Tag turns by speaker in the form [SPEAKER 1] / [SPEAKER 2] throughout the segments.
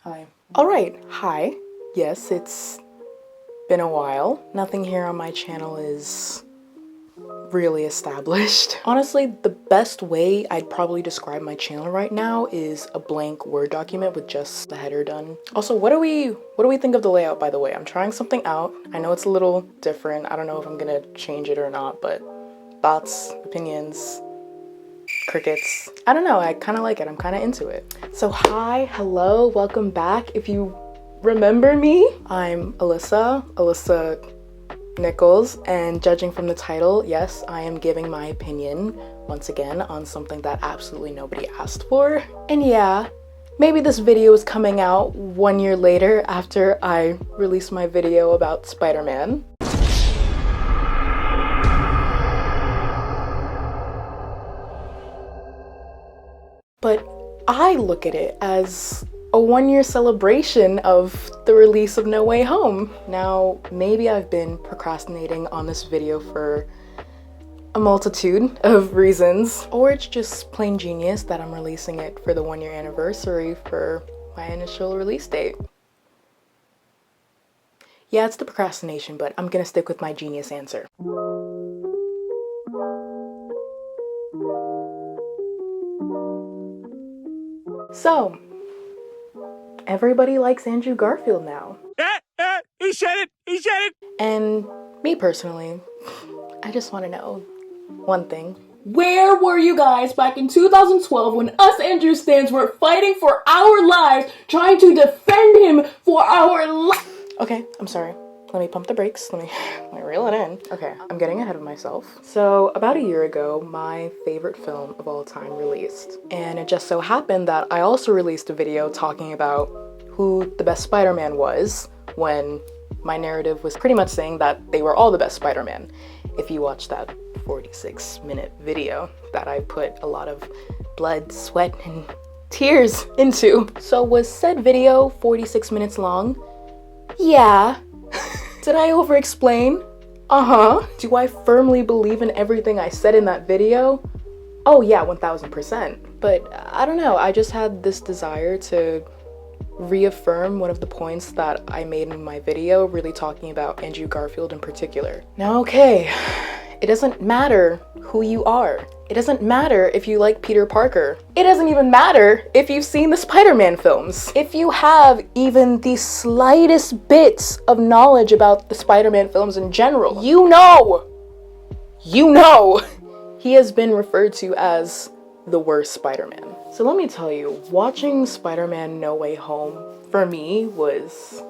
[SPEAKER 1] Hi. Alright, hi. Yes, it's been a while. Nothing here on my channel is really established. Honestly, the best way I'd probably describe my channel right now is a blank Word document with just the header done. Also, what do we think of the layout, by the way? I'm trying something out. I know it's a little different. I don't know if I'm gonna change it or not, but thoughts, opinions, crickets. I don't know, I kind of like it. I'm kind of into it. So hi, hello, welcome back. If you remember me, I'm Alyssa Nichols, and judging from the title, yes, I am giving my opinion once again on something that absolutely nobody asked for. And yeah, maybe this video is coming out 1 year later after I released my video about Spider-Man. But I look at it as a 1 year celebration of the release of No Way Home. Now, maybe I've been procrastinating on this video for a multitude of reasons, or it's just plain genius that I'm releasing it for the 1 year anniversary for my initial release date. Yeah, it's the procrastination, but I'm gonna stick with my genius answer. So, everybody likes Andrew Garfield now.
[SPEAKER 2] He said it! He said it!
[SPEAKER 1] And me personally, I just want to know one thing.
[SPEAKER 3] Where were you guys back in 2012 when us Andrew stans were fighting for our lives, trying to defend him for our lives?
[SPEAKER 1] Okay, I'm sorry. Let me pump the brakes. Let me reel it in. Okay, I'm getting ahead of myself. So about a year ago, my favorite film of all time released. And it just so happened that I also released a video talking about who the best Spider-Man was, when my narrative was pretty much saying that they were all the best Spider-Man. If you watch that 46-minute video that I put a lot of blood, sweat, and tears into. So was said video 46 minutes long? Yeah. Did I over-explain? Uh-huh. Do I firmly believe in everything I said in that video? Oh yeah, 1000%. But I don't know, I just had this desire to reaffirm one of the points that I made in my video, really talking about Andrew Garfield in particular. Now, okay, it doesn't matter who you are. It doesn't matter if you like Peter Parker. It doesn't even matter if you've seen the Spider-Man films. If you have even the slightest bits of knowledge about the Spider-Man films in general, you know, he has been referred to as the worst Spider-Man. So let me tell you, watching Spider-Man No Way Home for me was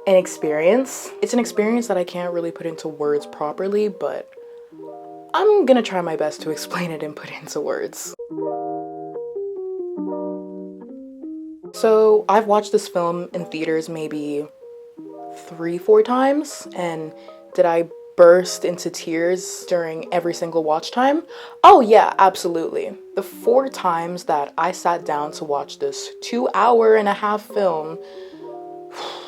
[SPEAKER 1] an experience. It's an experience that I can't really put into words properly, but I'm gonna try my best to explain it and put it into words. So I've watched this film in theaters maybe 3-4 times, and did I burst into tears during every single watch time? Oh yeah, absolutely. The 4 times that I sat down to watch this 2.5-hour film,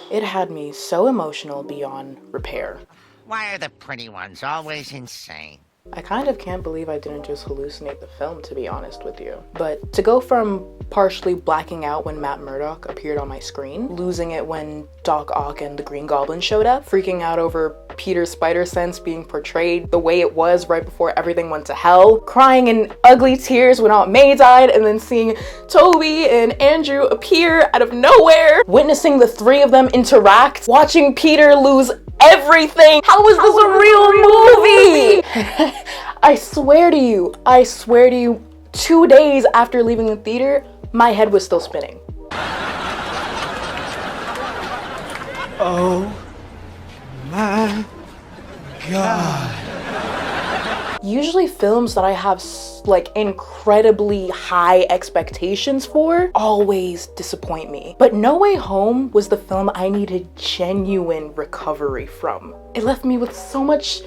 [SPEAKER 1] it had me so emotional beyond repair.
[SPEAKER 2] Why are the pretty ones always insane?
[SPEAKER 1] I kind of can't believe I didn't just hallucinate the film, to be honest with you. But to go from partially blacking out when Matt Murdock appeared on my screen, losing it when Doc Ock and the Green Goblin showed up, freaking out over Peter's spider sense being portrayed the way it was right before everything went to hell, crying in ugly tears when Aunt May died, and then seeing Toby and Andrew appear out of nowhere, witnessing the 3 of them interact, watching Peter lose everything. How is this a real movie? I swear to you, 2 days after leaving the theater, my head was still spinning.
[SPEAKER 4] Oh my God.
[SPEAKER 1] Usually films that I have like incredibly high expectations for always disappoint me. But No Way Home was the film I needed genuine recovery from. It left me with so much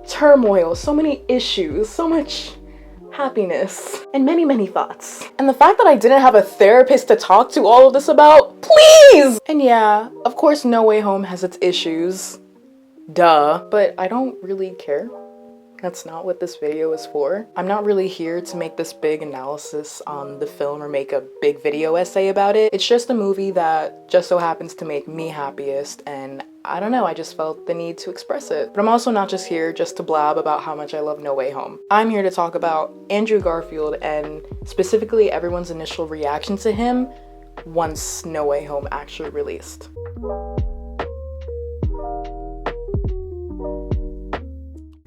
[SPEAKER 1] turmoil, so many issues, so much happiness, and many, many thoughts. And the fact that I didn't have a therapist to talk to all of this about, please! And yeah, of course No Way Home has its issues, duh, but I don't really care That's not what this video is for. I'm not really here to make this big analysis on the film or make a big video essay about it. It's just a movie that just so happens to make me happiest, and I don't know, I just felt the need to express it. But I'm also not just here just to blab about how much I love No Way Home. I'm here to talk about Andrew Garfield and specifically everyone's initial reaction to him once No Way Home actually released.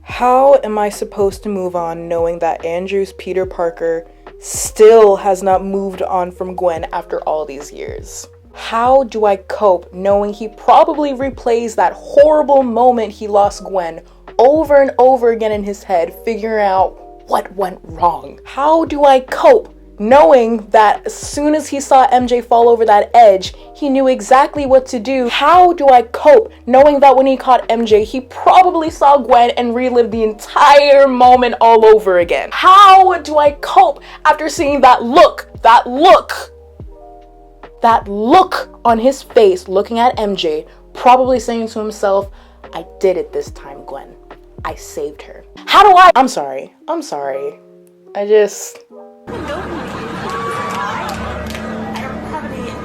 [SPEAKER 1] How am I supposed to move on knowing that Andrew's Peter Parker still has not moved on from Gwen after all these years? How do I cope knowing he probably replays that horrible moment he lost Gwen over and over again in his head, figuring out what went wrong? How do I cope knowing that as soon as he saw MJ fall over that edge, he knew exactly what to do? How do I cope knowing that when he caught MJ, he probably saw Gwen and relived the entire moment all over again? How do I cope after seeing that look on his face looking at MJ, probably saying to himself, I did it this time, Gwen. I saved her. How do I'm sorry. I just...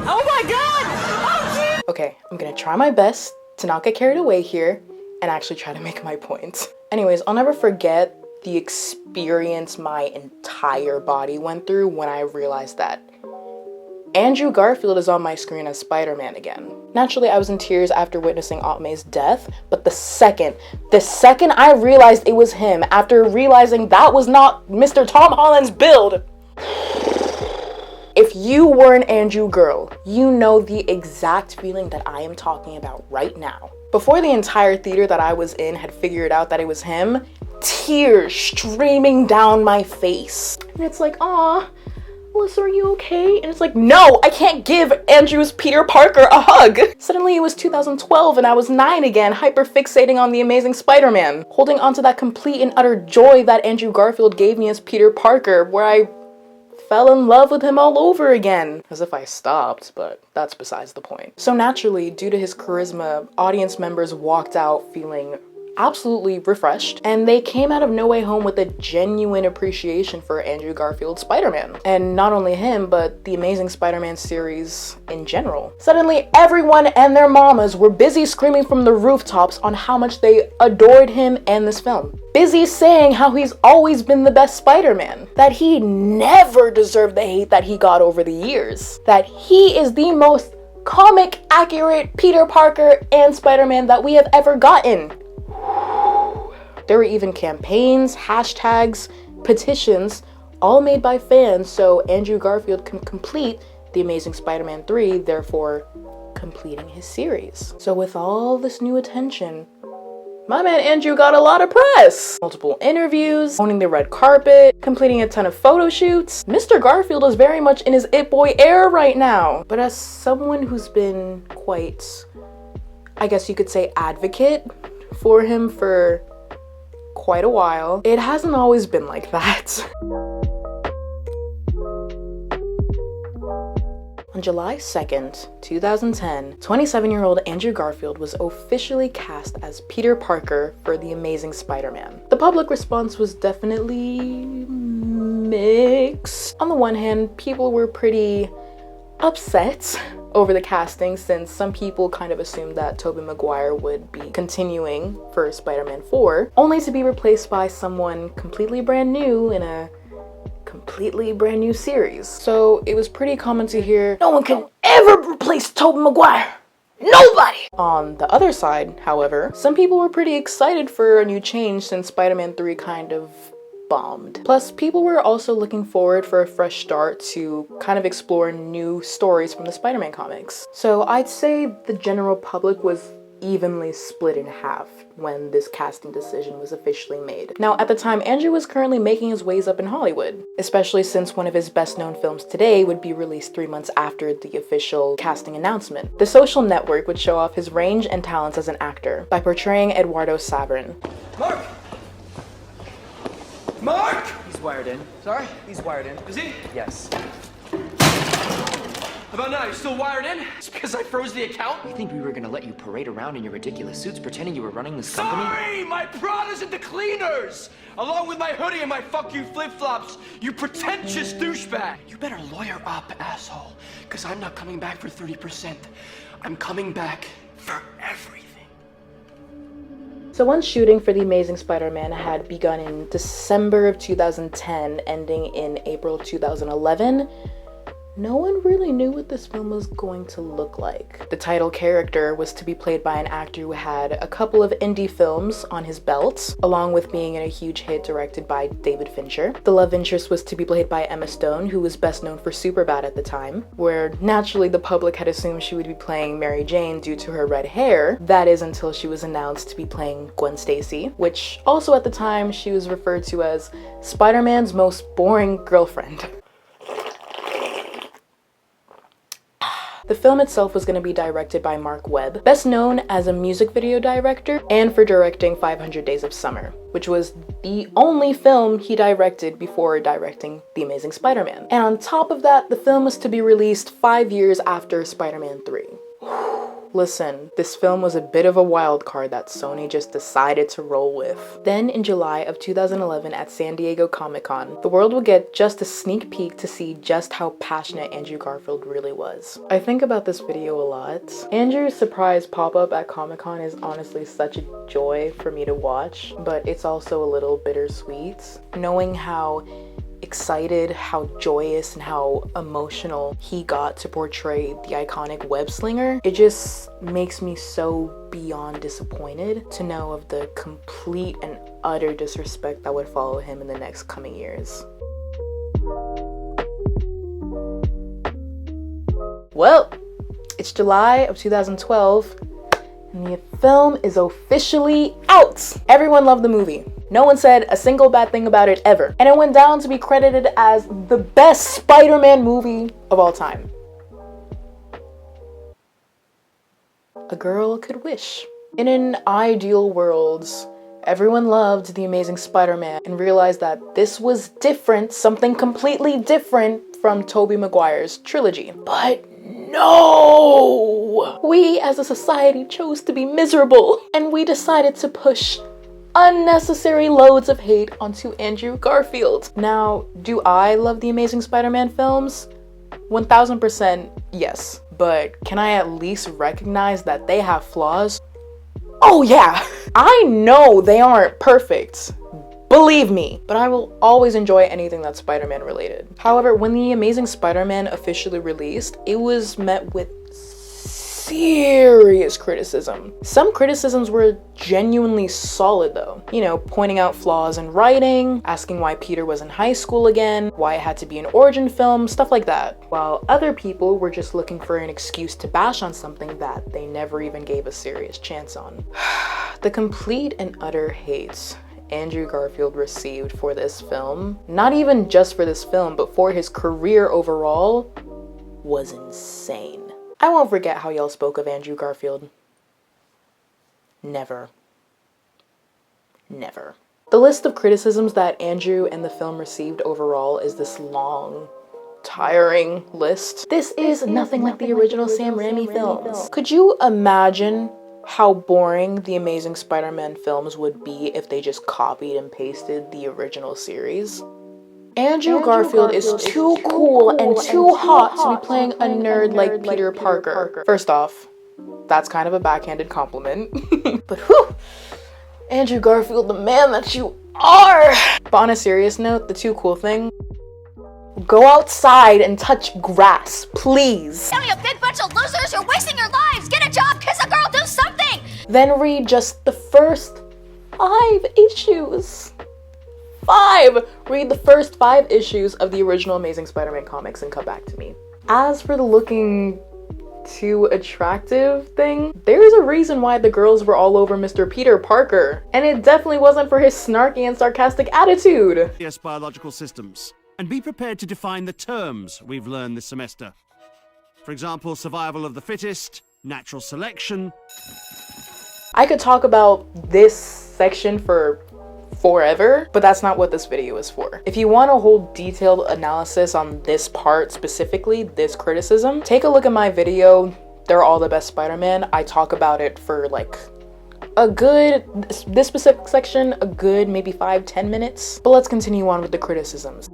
[SPEAKER 3] Oh my god! Oh,
[SPEAKER 1] okay, I'm gonna try my best to not get carried away here and actually try to make my point. Anyways, I'll never forget the experience my entire body went through when I realized that Andrew Garfield is on my screen as Spider-Man again. Naturally, I was in tears after witnessing Aunt May's death, but the second I realized it was him, after realizing that was not Mr. Tom Holland's build, if you were an Andrew girl, you know the exact feeling that I am talking about right now. Before the entire theater that I was in had figured out that it was him, tears streaming down my face. And it's like, aw, Melissa, are you okay? And it's like, no, I can't give Andrew's Peter Parker a hug. Suddenly it was 2012 and I was 9 again, hyper-fixating on the Amazing Spider-Man, holding onto that complete and utter joy that Andrew Garfield gave me as Peter Parker, where I fell in love with him all over again. As if I stopped, but that's besides the point. So naturally, due to his charisma, audience members walked out feeling absolutely refreshed, and they came out of No Way Home with a genuine appreciation for Andrew Garfield's Spider-Man. And not only him, but the Amazing Spider-Man series in general. Suddenly, everyone and their mamas were busy screaming from the rooftops on how much they adored him and this film. Busy saying how he's always been the best Spider-Man, that he never deserved the hate that he got over the years, that he is the most comic accurate Peter Parker and Spider-Man that we have ever gotten. There were even campaigns, hashtags, petitions, all made by fans so Andrew Garfield can complete The Amazing Spider-Man 3, therefore completing his series. So with all this new attention, my man Andrew got a lot of press. Multiple interviews, owning the red carpet, completing a ton of photo shoots. Mr. Garfield is very much in his It Boy era right now. But as someone who's been quite, I guess you could say, advocate for him for quite a while, it hasn't always been like that. On July 2nd, 2010, 27-year-old Andrew Garfield was officially cast as Peter Parker for The Amazing Spider-Man. The public response was definitely mixed. On the one hand, people were pretty upset over the casting, since some people kind of assumed that Tobey Maguire would be continuing for Spider-Man 4, only to be replaced by someone completely brand new in a completely brand new series. So it was pretty common to hear, no one can ever replace Tobey Maguire. Nobody! On the other side, however, some people were pretty excited for a new change since Spider-Man 3 kind of bombed. Plus, people were also looking forward for a fresh start to kind of explore new stories from the Spider-Man comics. So I'd say the general public was evenly split in half when this casting decision was officially made. Now, at the time, Andrew was currently making his ways up in Hollywood, especially since one of his best-known films today would be released 3 months after the official casting announcement. The Social Network would show off his range and talents as an actor by portraying Eduardo Saverin.
[SPEAKER 4] Mark! Mark!
[SPEAKER 5] He's wired in.
[SPEAKER 4] Sorry?
[SPEAKER 5] He's wired in.
[SPEAKER 4] Is he?
[SPEAKER 5] Yes.
[SPEAKER 4] How about now? You still wired in? It's because I froze the account?
[SPEAKER 5] You think we were gonna let you parade around in your ridiculous suits pretending you were running this company?
[SPEAKER 4] Sorry! My Prada's at the cleaners! along with my hoodie and my fuck you flip-flops, you pretentious douchebag. You better lawyer up, asshole, because I'm not coming back for 30%. I'm coming back for everything.
[SPEAKER 1] So once shooting for The Amazing Spider-Man had begun in December of 2010, ending in April 2011, no one really knew what this film was going to look like. The title character was to be played by an actor who had a couple of indie films on his belt, along with being in a huge hit directed by David Fincher. The love interest was to be played by Emma Stone, who was best known for Superbad at the time, where naturally the public had assumed she would be playing Mary Jane due to her red hair. That is until she was announced to be playing Gwen Stacy, which also at the time she was referred to as Spider-Man's most boring girlfriend. The film itself was going to be directed by Mark Webb, best known as a music video director and for directing 500 Days of Summer, which was the only film he directed before directing The Amazing Spider-Man. And on top of that, the film was to be released 5 years after Spider-Man 3. Listen, this film was a bit of a wild card that Sony just decided to roll with. Then in July of 2011 at San Diego Comic-Con, the world would get just a sneak peek to see just how passionate Andrew Garfield really was. I think about this video a lot. Andrew's surprise pop-up at Comic-Con is honestly such a joy for me to watch, but it's also a little bittersweet. Knowing how excited, how joyous, and how emotional he got to portray the iconic web slinger, it just makes me so beyond disappointed to know of the complete and utter disrespect that would follow him in the next coming years. Well, it's July of 2012, and the film is officially out! Everyone loved the movie. No one said a single bad thing about it ever. And it went down to be credited as the best Spider-Man movie of all time. A girl could wish. In an ideal world, everyone loved The Amazing Spider-Man and realized that this was different, something completely different from Tobey Maguire's trilogy. But no! We as a society chose to be miserable, and we decided to push unnecessary loads of hate onto Andrew Garfield. Now, do I love the Amazing Spider-Man films? 1000% yes. But can I at least recognize that they have flaws? Oh yeah! I know they aren't perfect. Believe me. But I will always enjoy anything that's Spider-Man related. However, when The Amazing Spider-Man officially released, it was met with serious criticism. Some criticisms were genuinely solid though. You know, pointing out flaws in writing, asking why Peter was in high school again, why it had to be an origin film, stuff like that. While other people were just looking for an excuse to bash on something that they never even gave a serious chance on. The complete and utter hate Andrew Garfield received for this film, not even just for this film, but for his career overall, was insane. I won't forget how y'all spoke of Andrew Garfield. Never. Never. The list of criticisms that Andrew and the film received overall is this long, tiring list. This is nothing like the original Sam Raimi films. Could you imagine how boring the Amazing Spider-Man films would be if they just copied and pasted the original series? Andrew Garfield is too cool and too hot to be playing a nerd like Peter Parker. First off, that's kind of a backhanded compliment. But whew, Andrew Garfield, the man that you are! But on a serious note, the too cool thing, go outside and touch grass, please.
[SPEAKER 5] Tell me a big bunch of losers, you're wasting your lives! Get a job, kiss a girl, do something!
[SPEAKER 1] Then read just the first 5 issues. 5! Read the first 5 issues of the original Amazing Spider-Man comics and come back to me. As for the looking too attractive thing, there's a reason why the girls were all over Mr. Peter Parker. And it definitely wasn't for his snarky and sarcastic attitude.
[SPEAKER 6] Yes, biological systems. And be prepared to define the terms we've learned this semester. For example, survival of the fittest, natural selection.
[SPEAKER 1] I could talk about this section for forever, but that's not what this video is for. If you want a whole detailed analysis on this part specifically, this criticism, take a look at my video, They're All the Best Spider-Man. I talk about it for like this specific section, a good maybe 5-10 minutes. But let's continue on with the criticisms.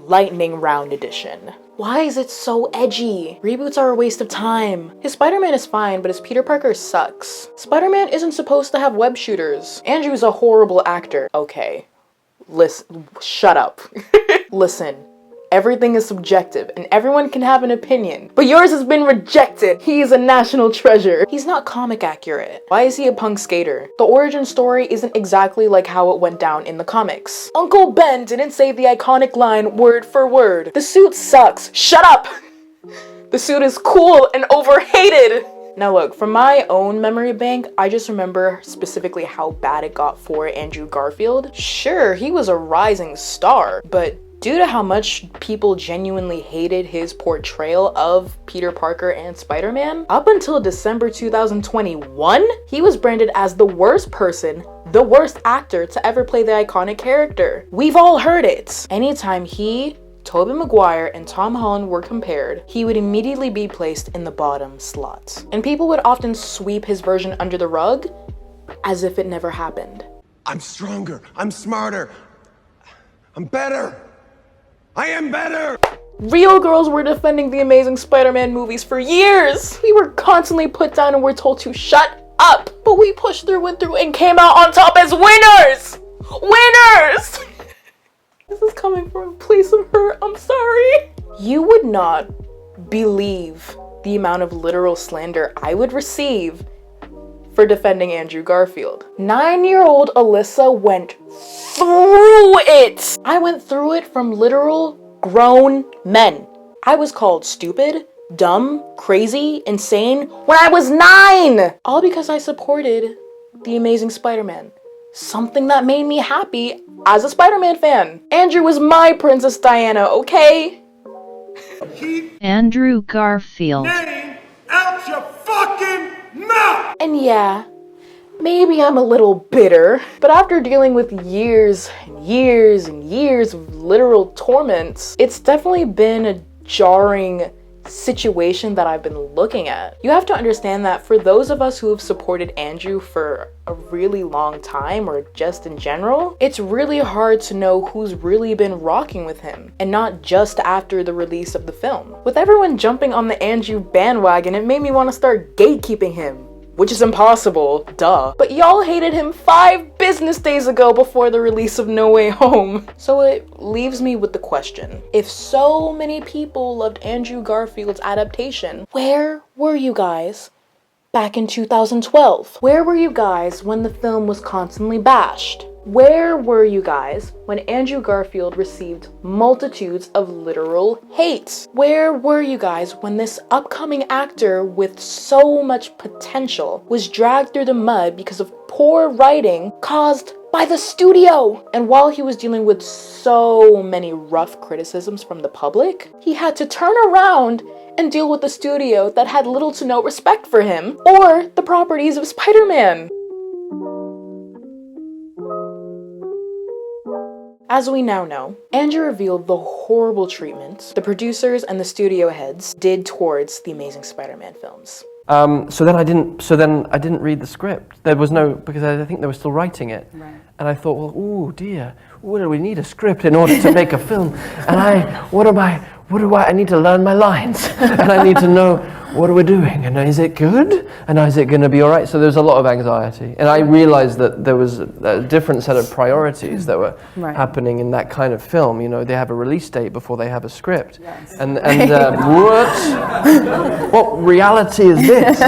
[SPEAKER 1] Lightning Round Edition. Why is it so edgy? Reboots are a waste of time. His Spider-Man is fine, but his Peter Parker sucks. Spider-Man isn't supposed to have web shooters. Andrew's a horrible actor. Okay, listen, shut up. Listen, everything is subjective and everyone can have an opinion, but yours has been rejected. He is a national treasure. He's not comic accurate. Why is he a punk skater? The origin story isn't exactly like how it went down in the comics. Uncle Ben didn't say the iconic line word for word. The suit sucks. Shut up! The suit is cool and overhated! Now look, from my own memory bank, I just remember specifically how bad it got for Andrew Garfield. Sure, he was a rising star, but due to how much people genuinely hated his portrayal of Peter Parker and Spider-Man, up until December 2021, he was branded as the worst person, the worst actor to ever play the iconic character. We've all heard it. Anytime he, Tobey Maguire, and Tom Holland were compared, he would immediately be placed in the bottom slot. And people would often sweep his version under the rug as if it never happened.
[SPEAKER 7] I'm stronger, I'm smarter, I'm better. I am better!
[SPEAKER 1] Real girls were defending the Amazing Spider-Man movies for years! We were constantly put down and were told to shut up! But we pushed through and came out on top as winners! Winners! This is coming from a place of hurt, I'm sorry. You would not believe the amount of literal slander I would receive for defending Andrew Garfield. 9-year-old Alyssa went through it! I went through it from literal grown men. I was called stupid, dumb, crazy, insane when I was 9! All because I supported the Amazing Spider-Man. Something that made me happy as a Spider-Man fan. Andrew was my Princess Diana, okay?
[SPEAKER 8] Andrew Garfield.
[SPEAKER 7] Name out your fucking mouth!
[SPEAKER 1] And yeah, maybe I'm a little bitter, but after dealing with years and years and years of literal torments, it's definitely been a jarring situation that I've been looking at. You have to understand that for those of us who have supported Andrew for a really long time, or just in general, it's really hard to know who's really been rocking with him, and not just after the release of the film. With everyone jumping on the Andrew bandwagon, it made me want to start gatekeeping him. Which is impossible, duh. But y'all hated him 5 business days ago before the release of No Way Home. So it leaves me with the question, if so many people loved Andrew Garfield's adaptation, where were you guys back in 2012? Where were you guys when the film was constantly bashed? Where were you guys when Andrew Garfield received multitudes of literal hate? Where were you guys when this upcoming actor with so much potential was dragged through the mud because of poor writing caused by the studio? And while he was dealing with so many rough criticisms from the public, he had to turn around and deal with the studio that had little to no respect for him or the properties of Spider-Man. As we now know, Andrew revealed the horrible treatment the producers and the studio heads did towards the Amazing Spider-Man films.
[SPEAKER 9] So then I didn't read the script. There was no, because I think they were still writing it. Right. And I thought, well, oh dear, what do we need a script in order to make a film? And I need to learn my lines. And I need to know, what are we doing? And is it good? And is it going to be all right? So there's a lot of anxiety. And I realized that there was a different set of priorities that were happening in that kind of film. You know, they have a release date before they have a script. Yes. And what reality is this?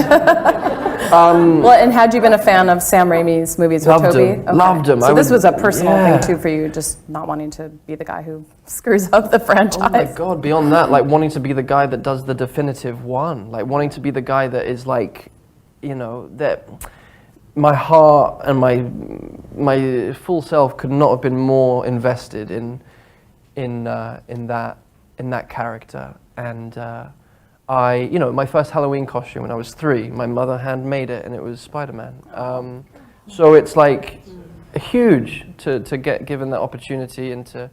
[SPEAKER 10] Well, and had you been a fan of Sam Raimi's movies with Tobey?
[SPEAKER 9] Loved him.
[SPEAKER 10] So this was a personal thing too for you, just not wanting to be the guy who screws up the franchise.
[SPEAKER 9] Oh my God, beyond that, like wanting to be the guy that does the definitive one, like wanting to be the guy that is like, you know, that my heart and my full self could not have been more invested in that character. And you know, my first Halloween costume when I was 3, my mother handmade it, and it was Spider-Man. So it's like huge to get given that opportunity, and to,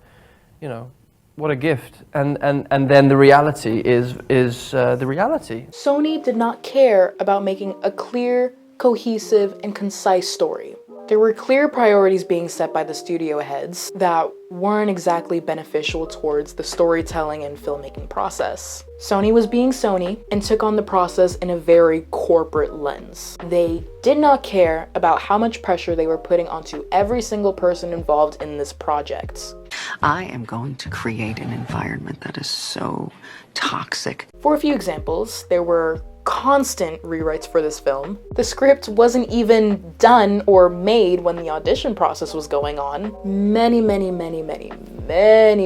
[SPEAKER 9] you know, what a gift. And then the reality is the reality.
[SPEAKER 1] Sony did not care about making a clear cohesive, and concise story. There were clear priorities being set by the studio heads that weren't exactly beneficial towards the storytelling and filmmaking process. Sony was being Sony and took on the process in a very corporate lens. They did not care about how much pressure they were putting onto every single person involved in this project.
[SPEAKER 8] I am going to create an environment that is so toxic.
[SPEAKER 1] For a few examples, there were constant rewrites for this film. The script wasn't even done or made when the audition process was going on. Many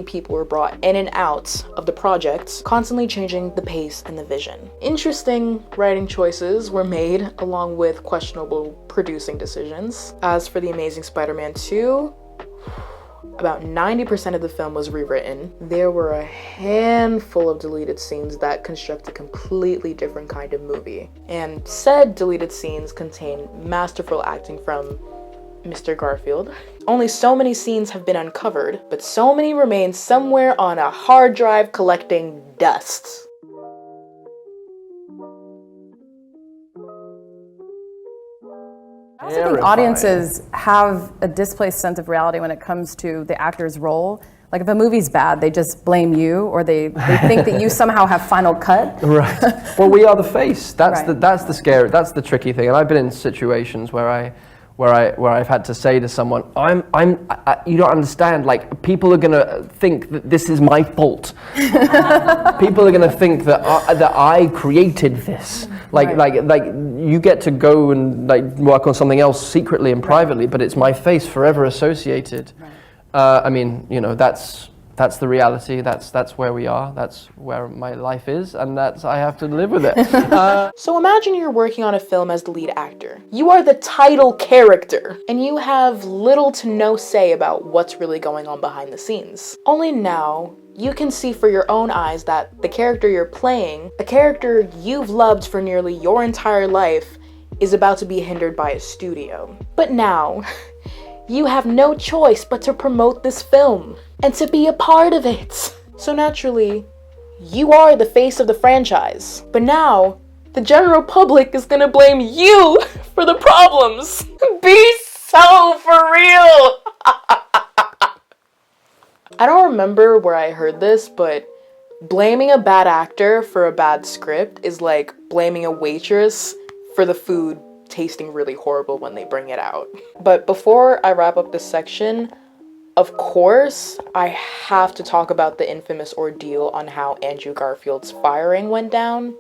[SPEAKER 1] people were brought in and out of the project, constantly changing the pace and the vision. Interesting writing choices were made along with questionable producing decisions. As for The Amazing Spider-Man 2, about 90% of the film was rewritten. There were a handful of deleted scenes that construct a completely different kind of movie. And said deleted scenes contain masterful acting from Mr. Garfield. Only so many scenes have been uncovered, but so many remain somewhere on a hard drive collecting dust.
[SPEAKER 10] I also think audiences have a displaced sense of reality when it comes to the actor's role. Like if a movie's bad, they just blame you, or they think that you somehow have final cut.
[SPEAKER 9] Right. Well, we are the face. That's
[SPEAKER 10] Right.
[SPEAKER 9] that's the scary. That's the tricky thing. And I've been in situations where I've had to say to someone, you don't understand. Like people are gonna think that this is my fault. People are gonna think that I created this. Like you get to go and like work on something else secretly and privately, but it's my face forever associated. I mean, you know, that's the reality. That's where we are. That's where my life is, and I have to live with it.
[SPEAKER 1] So imagine you're working on a film as the lead actor. You are the title character, and you have little to no say about what's really going on behind the scenes. Only now, you can see for your own eyes that the character you're playing, a character you've loved for nearly your entire life, is about to be hindered by a studio. But now, you have no choice but to promote this film and to be a part of it. So naturally, you are the face of the franchise. But now, the general public is gonna blame you for the problems. Be so for real! I don't remember where I heard this, but blaming a bad actor for a bad script is like blaming a waitress for the food tasting really horrible when they bring it out. But before I wrap up this section, of course, I have to talk about the infamous ordeal on how Andrew Garfield's firing went down.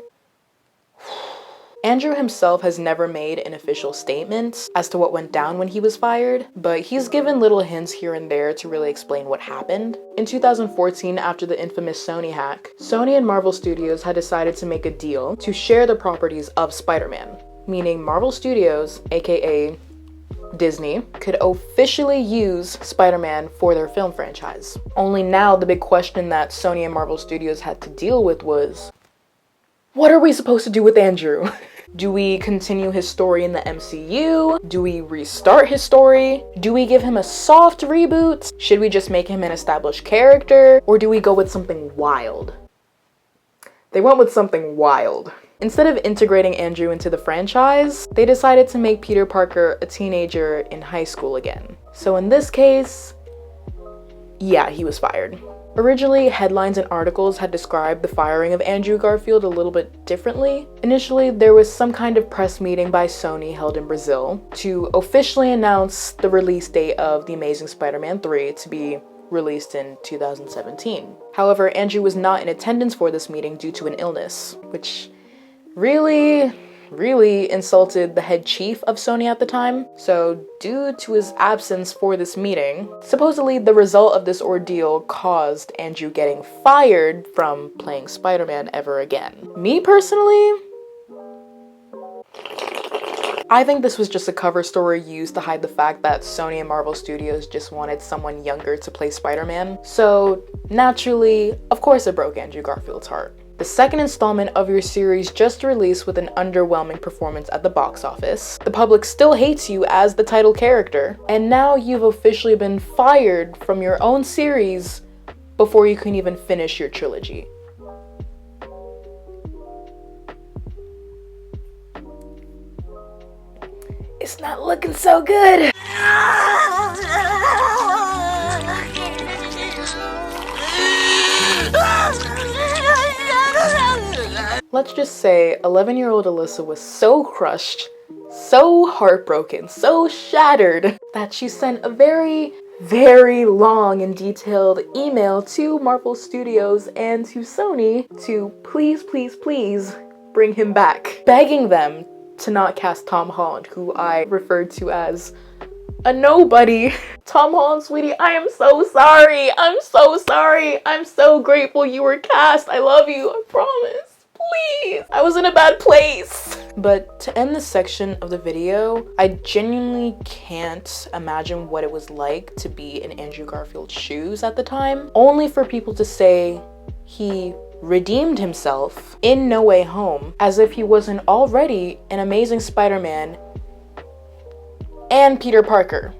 [SPEAKER 1] Andrew himself has never made an official statement as to what went down when he was fired, but he's given little hints here and there to really explain what happened. In 2014, after the infamous Sony hack, Sony and Marvel Studios had decided to make a deal to share the properties of Spider-Man, meaning Marvel Studios, aka Disney, could officially use Spider-Man for their film franchise. Only now the big question that Sony and Marvel Studios had to deal with was, what are we supposed to do with Andrew? Do we continue his story in the MCU? Do we restart his story? Do we give him a soft reboot? Should we just make him an established character? Or do we go with something wild? They went with something wild. Instead of integrating Andrew into the franchise, they decided to make Peter Parker a teenager in high school again. So in this case, yeah, he was fired. Originally, headlines and articles had described the firing of Andrew Garfield a little bit differently. Initially, there was some kind of press meeting by Sony held in Brazil to officially announce the release date of The Amazing Spider-Man 3 to be released in 2017. However, Andrew was not in attendance for this meeting due to an illness, which really insulted the head chief of Sony at the time. So due to his absence for this meeting, supposedly the result of this ordeal caused Andrew getting fired from playing Spider-Man ever again. Me personally, I think this was just a cover story used to hide the fact that Sony and Marvel Studios just wanted someone younger to play Spider-Man. So naturally, of course it broke Andrew Garfield's heart. The second installment of your series just released with an underwhelming performance at the box office. The public still hates you as the title character, and now you've officially been fired from your own series before you can even finish your trilogy. It's not looking so good. Let's just say 11-year-old Alyssa was so crushed, so heartbroken, so shattered that she sent a very, very long and detailed email to Marvel Studios and to Sony to please, please, please bring him back, begging them to not cast Tom Holland, who I referred to as a nobody. Tom Holland, sweetie, I am so sorry. I'm so sorry. I'm so grateful you were cast. I love you, I promise. Please. I was in a bad place. But to end this section of the video, I genuinely can't imagine what it was like to be in Andrew Garfield's shoes at the time, only for people to say he redeemed himself in No Way Home as if he wasn't already an amazing Spider-Man and Peter Parker.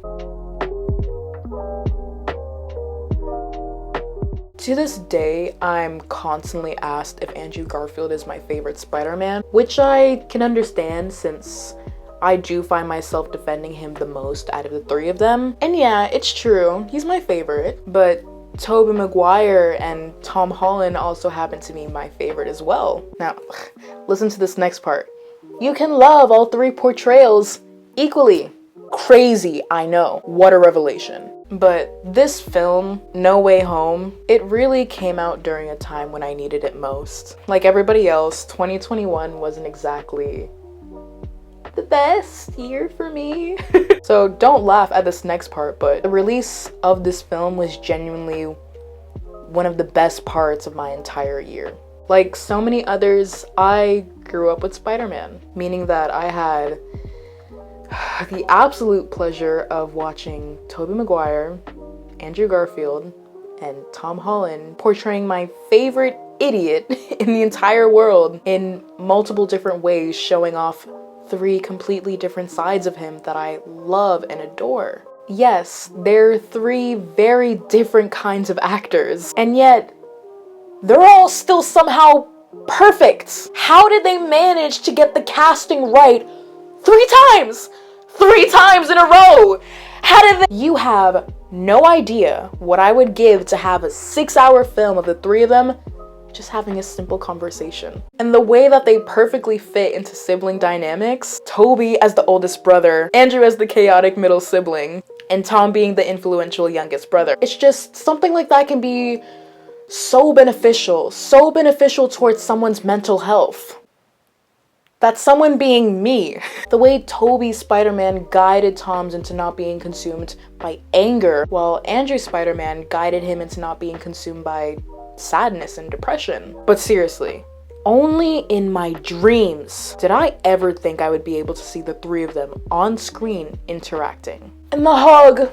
[SPEAKER 1] To this day, I'm constantly asked if Andrew Garfield is my favorite Spider-Man, which I can understand since I do find myself defending him the most out of the three of them. And yeah, it's true, he's my favorite, but Tobey Maguire and Tom Holland also happen to be my favorite as well. Now, listen to this next part. You can love all three portrayals equally. Crazy, I know. What a revelation. But this film, No Way Home, it really came out during a time when I needed it most. Like everybody else, 2021 wasn't exactly the best year for me. So don't laugh at this next part, but the release of this film was genuinely one of the best parts of my entire year. Like so many others, I grew up with Spider-Man, meaning that I had the absolute pleasure of watching Tobey Maguire, Andrew Garfield, and Tom Holland portraying my favorite idiot in the entire world in multiple different ways, showing off three completely different sides of him that I love and adore. Yes, they're three very different kinds of actors, and yet they're all still somehow perfect. How did they manage to get the casting right 3 times? 3 times in a row! How did they? You have no idea what I would give to have a 6-hour film of the three of them just having a simple conversation. And the way that they perfectly fit into sibling dynamics, Toby as the oldest brother, Andrew as the chaotic middle sibling, and Tom being the influential youngest brother. It's just something like that can be so beneficial towards someone's mental health. That's someone being me. The way Toby's Spider-Man guided Tom's into not being consumed by anger, while Andrew's Spider-Man guided him into not being consumed by sadness and depression. But seriously, only in my dreams did I ever think I would be able to see the three of them on screen interacting. And the hug!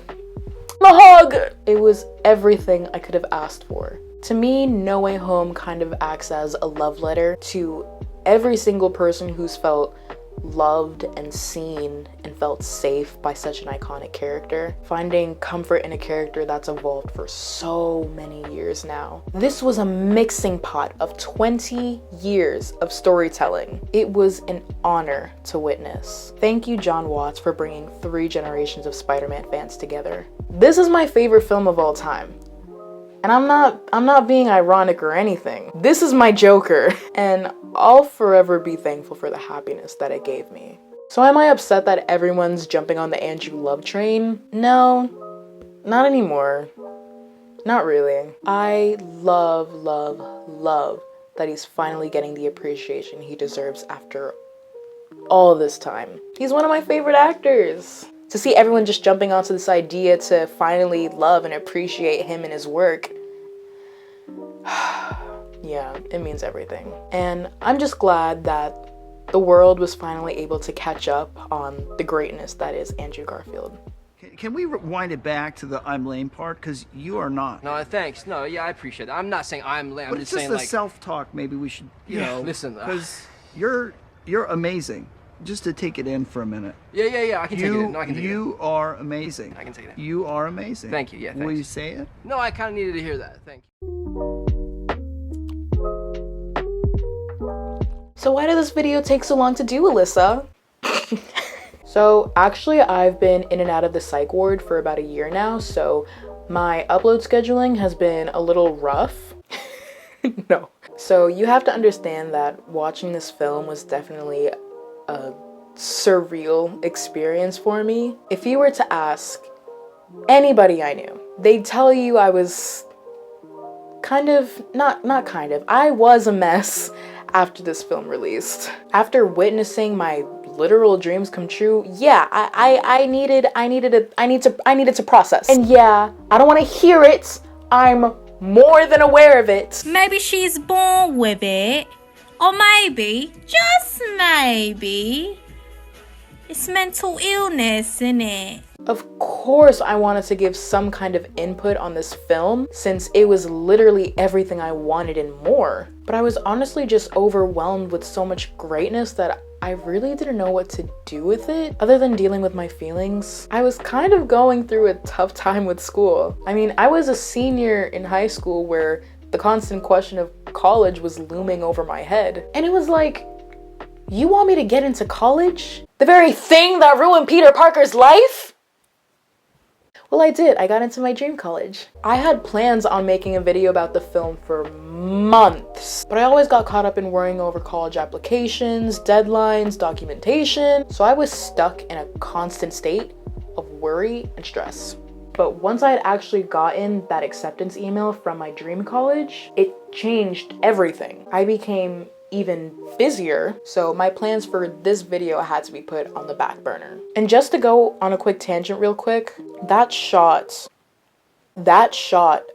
[SPEAKER 1] It was everything I could have asked for. To me, No Way Home kind of acts as a love letter to every single person who's felt loved and seen and felt safe by such an iconic character, finding comfort in a character that's evolved for so many years now. This was a mixing pot of 20 years of storytelling. It was an honor to witness. Thank you, John Watts, for bringing 3 generations of Spider-Man fans together. This is my favorite film of all time. And I'm not being ironic or anything. This is my Joker, and I'll forever be thankful for the happiness that it gave me. So am I upset that everyone's jumping on the Andrew love train? No, not anymore. Not really. I love that he's finally getting the appreciation he deserves after all this time. He's one of my favorite actors. To see everyone just jumping onto this idea to finally love and appreciate him and his work, yeah, it means everything. And I'm just glad that the world was finally able to catch up on the greatness that is Andrew Garfield.
[SPEAKER 11] Can we rewind it back to the I'm lame part? Because you are not.
[SPEAKER 12] No, thanks. No, yeah, I appreciate that. I'm not saying I'm lame. I'm
[SPEAKER 11] But
[SPEAKER 12] just
[SPEAKER 11] it's
[SPEAKER 12] saying,
[SPEAKER 11] just
[SPEAKER 12] like,
[SPEAKER 11] the self-talk maybe we should, you know.
[SPEAKER 12] Listen.
[SPEAKER 11] Because you're amazing. Just to take it in for a minute.
[SPEAKER 12] Yeah, I can take it in. No, I can take it in.
[SPEAKER 11] You are amazing.
[SPEAKER 12] I can take it in.
[SPEAKER 11] You are amazing.
[SPEAKER 12] Thank you, yeah, thanks.
[SPEAKER 11] Will you say it?
[SPEAKER 12] No, I kind of needed to hear that. Thank you.
[SPEAKER 1] So why did this video take so long to do, Alyssa? So actually I've been in and out of the psych ward for about a year now, so my upload scheduling has been a little rough. No. So you have to understand that watching this film was definitely a surreal experience for me. If you were to ask anybody I knew, they'd tell you I was I was a mess after this film released. After witnessing my literal dreams come true, yeah, I needed to process. And yeah, I don't want to hear it. I'm more than aware of it.
[SPEAKER 13] Maybe she's born with it, or maybe, just maybe, it's mental illness, innit?
[SPEAKER 1] Of course I wanted to give some kind of input on this film, since it was literally everything I wanted and more. But I was honestly just overwhelmed with so much greatness that I really didn't know what to do with it, other than dealing with my feelings. I was kind of going through a tough time with school. I mean, I was a senior in high school where the constant question of college was looming over my head. And it was like, you want me to get into college? The very thing that ruined Peter Parker's life? Well, I did. I got into my dream college. I had plans on making a video about the film for months, but I always got caught up in worrying over college applications, deadlines, documentation, so I was stuck in a constant state of worry and stress. But once I had actually gotten that acceptance email from my dream college, it changed everything. I became even busier, so my plans for this video had to be put on the back burner. And just to go on a quick tangent real quick, that shot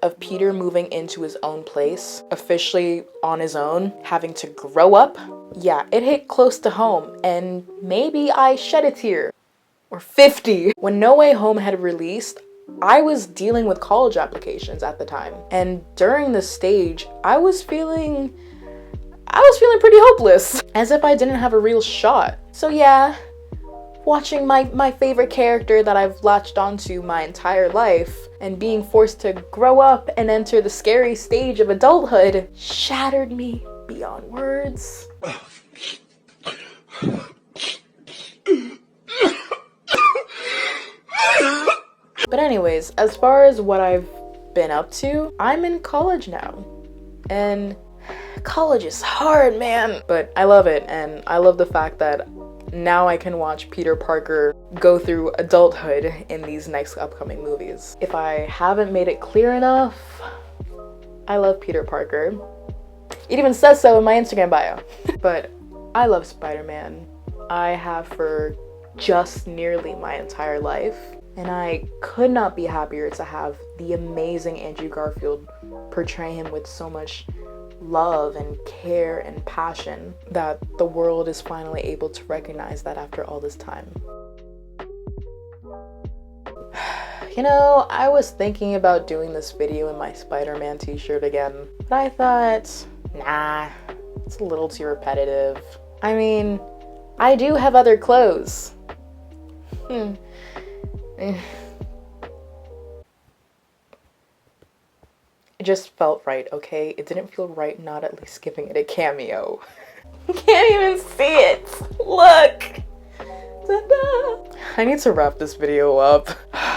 [SPEAKER 1] of Peter moving into his own place, officially on his own, having to grow up, yeah, it hit close to home, and maybe I shed a tear. Or 50. When No Way Home had released, I was dealing with college applications at the time, and during this stage, I was feeling pretty hopeless, as if I didn't have a real shot. So yeah, watching my favorite character that I've latched onto my entire life and being forced to grow up and enter the scary stage of adulthood shattered me beyond words. But anyways, as far as what I've been up to, I'm in college now, and college is hard, man. But I love it, and I love the fact that now I can watch Peter Parker go through adulthood in these next upcoming movies. If I haven't made it clear enough, I love Peter Parker. It even says so in my Instagram bio. But I love Spider-Man. I have for just nearly my entire life, and I could not be happier to have the amazing Andrew Garfield portray him with so much love and care and passion that the world is finally able to recognize that after all this time. You know, I was thinking about doing this video in my Spider-Man t-shirt again, but I thought, nah, it's a little too repetitive. I mean, I do have other clothes. It just felt right, okay? It didn't feel right not at least giving it a cameo. You can't even see it! Look! Ta-da! I need to wrap this video up.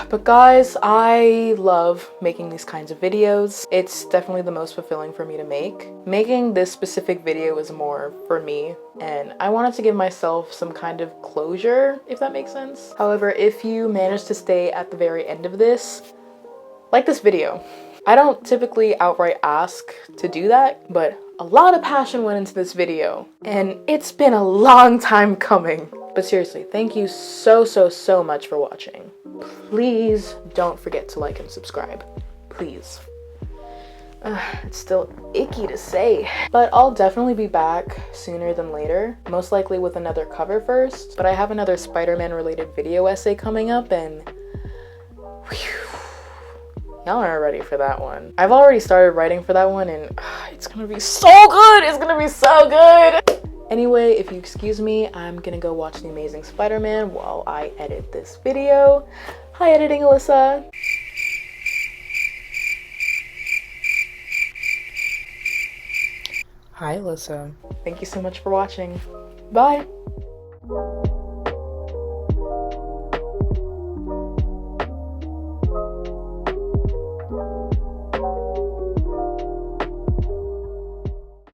[SPEAKER 1] But guys, I love making these kinds of videos. It's definitely the most fulfilling for me to make. Making this specific video is more for me, and I wanted to give myself some kind of closure, if that makes sense. However, if you manage to stay at the very end of this, like this video. I don't typically outright ask to do that, but a lot of passion went into this video, and it's been a long time coming. But seriously, thank you so much for watching. Please don't forget to like and subscribe. Please. It's still icky to say, but I'll definitely be back sooner than later, most likely with another cover first, but I have another Spider-Man related video essay coming up, and y'all aren't ready for that one. I've already started writing for that one, and it's gonna be so good! It's gonna be so good! Anyway, if you excuse me, I'm gonna go watch The Amazing Spider-Man while I edit this video. Hi, editing Alyssa. Hi, Alyssa. Thank you so much for watching. Bye.